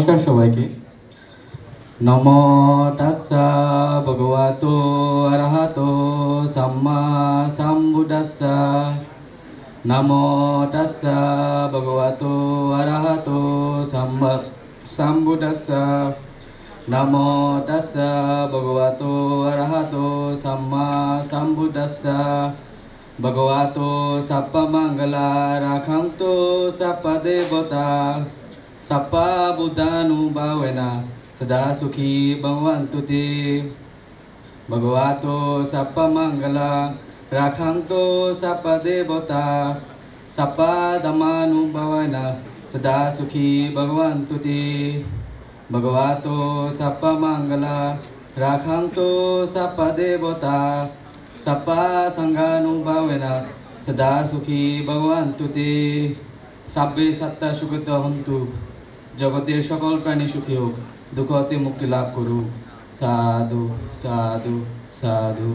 নমস্কার সবাইকে। নমো তাস্সা ভগবতো আরহাতো সাম্মা সাম্বুদ্দাস্সা। নমো তাস্সা ভগবতো আরহাতো সাম্মা সাম্বুদ্দাস্সা। নমো তাস্সা ভগবতো আরহাতো Samaa সাম্বুদ্দাস্সা। ভগবতো Sarbamangala রাখন্তু সর্বদেবতা। Sapa Buddhanu Bhavena Sada Sukhi Bhavantu Te. Bhagavato Sapa Mangala Rakhanto Sapa Devata. Sapa Dhammanu Bhavena Sada Sukhi Bhavantu Te. Bhagavato Sapa Mangala Rakhanto Sapa Devata. Sapa Sanghanu Bhavena Sada Sukhi Bhavantu Te. Sabbe Satta Sukita Hontu. জগতের সকল প্রাণী সুখী হোক, দুঃখ হতে মুক্তি লাভ করুক। সাধু সাধু সাধু।